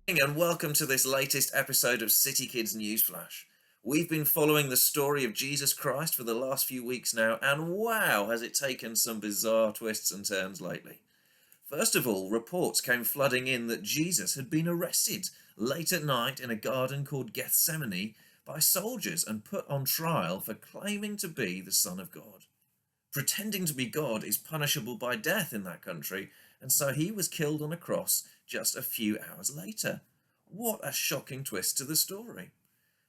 And welcome to this latest episode of City Kids News Flash. We've been following the story of Jesus Christ for the last few weeks now, and wow, has it taken some bizarre twists and turns lately. First of all, reports came flooding in that Jesus had been arrested late at night in a garden called Gethsemane by soldiers and put on trial for claiming to be the Son of God. Pretending to be God is punishable by death in that country, and so he was killed on a cross just a few hours later. What a shocking twist to the story.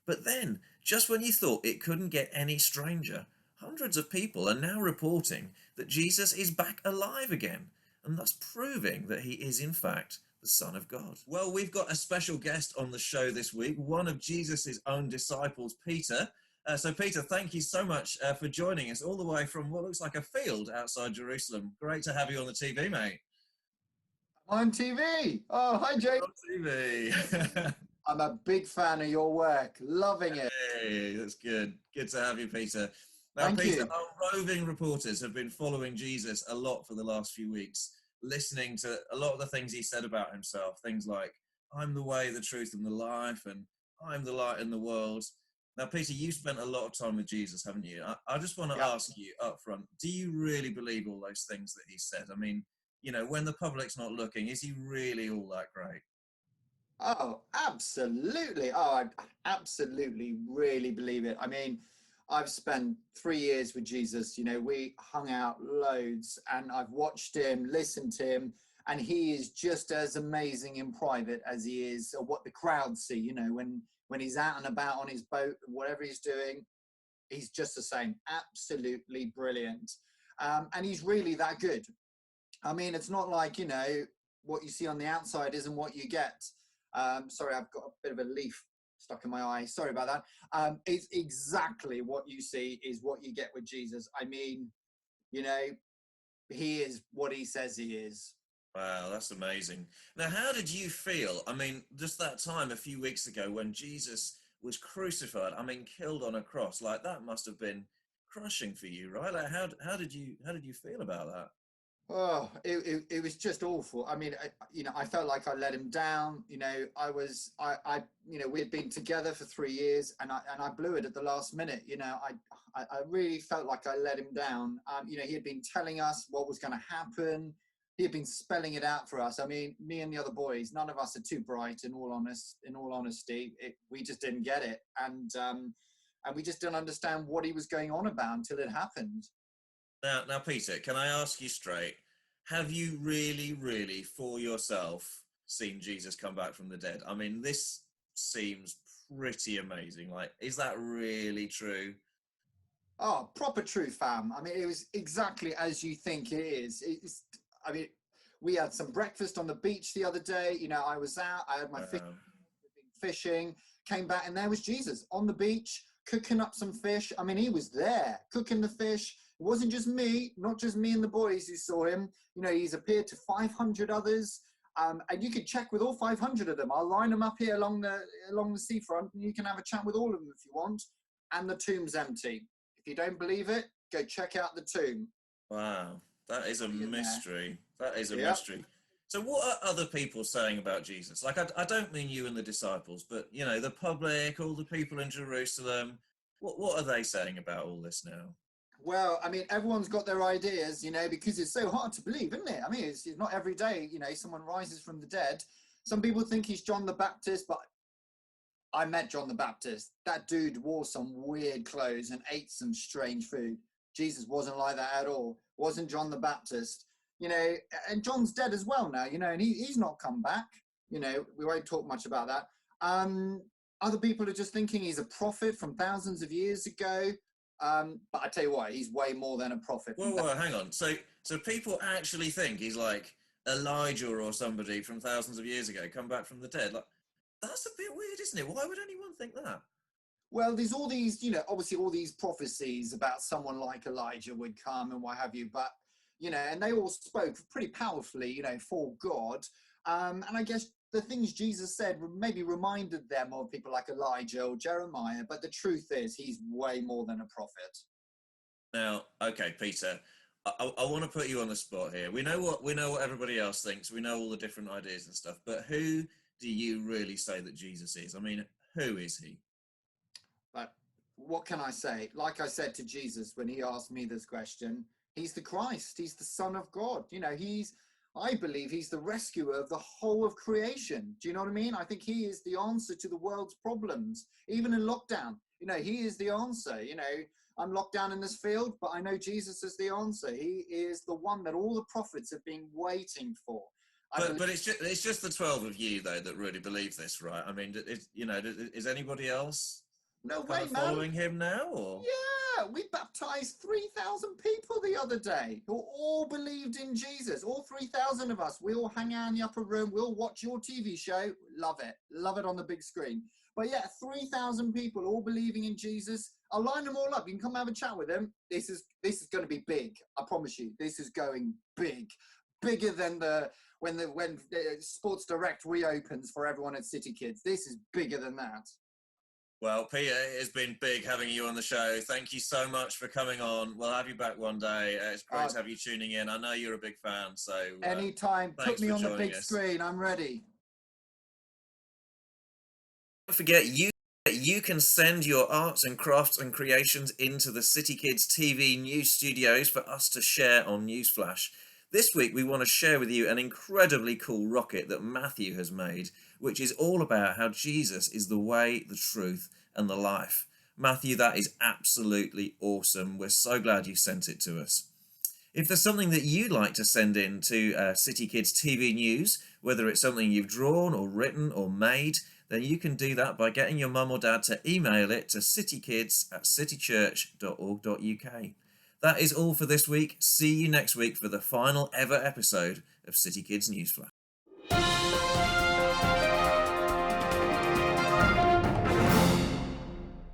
But then, just when you thought it couldn't get any stranger, hundreds of people are now reporting that Jesus is back alive again, and thus proving that he is in fact the Son of God. Well, we've got a special guest on the show this week, one of Jesus's own disciples, Peter. So, Peter, thank you so much for joining us all the way from what looks like a field outside Jerusalem. Great to have you on the TV, mate. On TV. Oh, hi, Jake. On TV. I'm a big fan of your work. Loving it. Hey, that's good. Good to have you, Peter. Now, Thank Peter, you. our roving reporters have been following Jesus a lot for the last few weeks, listening to a lot of the things he said about himself. Things like, I'm the way, the truth, and the life, and I'm the light in the world. Now, Peter, you've spent a lot of time with Jesus, haven't you? I just want to Yeah. ask you up front, do you really believe all those things that he said? I mean, when the public's not looking, is he really all that great? Oh, absolutely. I absolutely really believe it. I mean, I've spent 3 years with Jesus. We hung out loads and I've watched him, listened to him, and he is just as amazing in private as he is or what the crowd see, when he's out and about on his boat, whatever he's doing, he's just the same. Absolutely brilliant. And he's really that good. I mean, it's not like, what you see on the outside isn't what you get. Sorry, I've got a bit of a leaf stuck in my eye. Sorry about that. It's exactly what you see is what you get with Jesus. I mean, you know, he is what he says he is. Wow, that's amazing. Now, how did you feel? I mean, just that time a few weeks ago when Jesus was crucified, I mean, killed on a cross, like that must have been crushing for you, right? Like, how did you feel about that? Oh, it was just awful. I mean, I felt like I let him down. We had been together for 3 years, and I blew it at the last minute. I really felt like I let him down. He had been telling us what was going to happen. He had been spelling it out for us. I mean, me and the other boys, none of us are too bright. In all honesty, we just didn't get it, and we just didn't understand what he was going on about until it happened. Now, Peter, can I ask you straight? Have you really, really, for yourself, seen Jesus come back from the dead? I mean, this seems pretty amazing. Like, is that really true? Oh, proper true, fam. I mean, it was exactly as you think it is. I mean, we had some breakfast on the beach the other day. I was out, I had my fish, Wow. fishing, came back, and there was Jesus on the beach cooking up some fish. I mean, he was there cooking the fish. It wasn't just me, not just me and the boys who saw him. He's appeared to 500 others. And you can check with all 500 of them. I'll line them up here along the seafront, and you can have a chat with all of them if you want. And the tomb's empty. If you don't believe it, go check out the tomb. Wow, that is a See in there. mystery. That is a Yep. mystery. So, what are other people saying about Jesus? Like, I don't mean you and the disciples, but the public, all the people in Jerusalem. What are they saying about all this now? Well, I mean, everyone's got their ideas, because it's so hard to believe, isn't it? I mean, it's not every day, someone rises from the dead. Some people think he's John the Baptist, but I met John the Baptist. That dude wore some weird clothes and ate some strange food. Jesus wasn't like that at all. Wasn't John the Baptist. And John's dead as well now, and he's not come back. We won't talk much about that. Other people are just thinking he's a prophet from thousands of years ago. But I tell you what, he's way more than a prophet. Whoa, hang on. So people actually think he's like Elijah or somebody from thousands of years ago, come back from the dead. Like, that's a bit weird, isn't it? Why would anyone think that? Well, there's all these, obviously all these prophecies about someone like Elijah would come and what have you, but, and they all spoke pretty powerfully, for God. And I guess the things Jesus said maybe reminded them of people like Elijah or Jeremiah, but the truth is he's way more than a prophet. Now, okay, Peter, I want to put you on the spot here. We know what everybody else thinks. We know all the different ideas and stuff. But who do you really say that Jesus is? I mean, who is he? But what can I say? Like I said to Jesus when he asked me this question, he's the Christ, he's the Son of God. I believe he's the rescuer of the whole of creation. Do you know what I mean? I think he is the answer to the world's problems, even in lockdown. He is the answer. I'm locked down in this field, but I know Jesus is the answer. He is the one that all the prophets have been waiting for. But it's just the 12 of you though that really believe this, right? I mean, is anybody else No kind way, of man. following him now, or? Yeah, we baptized 3,000 people the other day who all believed in Jesus. All 3,000 of us. We all hang out in the upper room. We'll watch your TV show. Love it. Love it on the big screen. But yeah, 3,000 people all believing in Jesus. I'll line them all up. You can come have a chat with them. This is going to be big. I promise you. This is going big. Bigger than when Sports Direct reopens for everyone at City Kids. This is bigger than that. Well, Peter, it has been big having you on the show. Thank you so much for coming on. We'll have you back one day. It's great to have you tuning in. I know you're a big fan, so anytime, put me on the big screen. I'm ready. Don't forget, you can send your arts and crafts and creations into the City Kids TV news studios for us to share on Newsflash. This week, we want to share with you an incredibly cool rocket that Matthew has made, which is all about how Jesus is the way, the truth, and the life. Matthew, that is absolutely awesome. We're so glad you sent it to us. If there's something that you'd like to send in to City Kids TV News, whether it's something you've drawn or written or made, then you can do that by getting your mum or dad to email it to citykids@citychurch.org.uk. That is all for this week. See you next week for the final ever episode of City Kids Newsflash.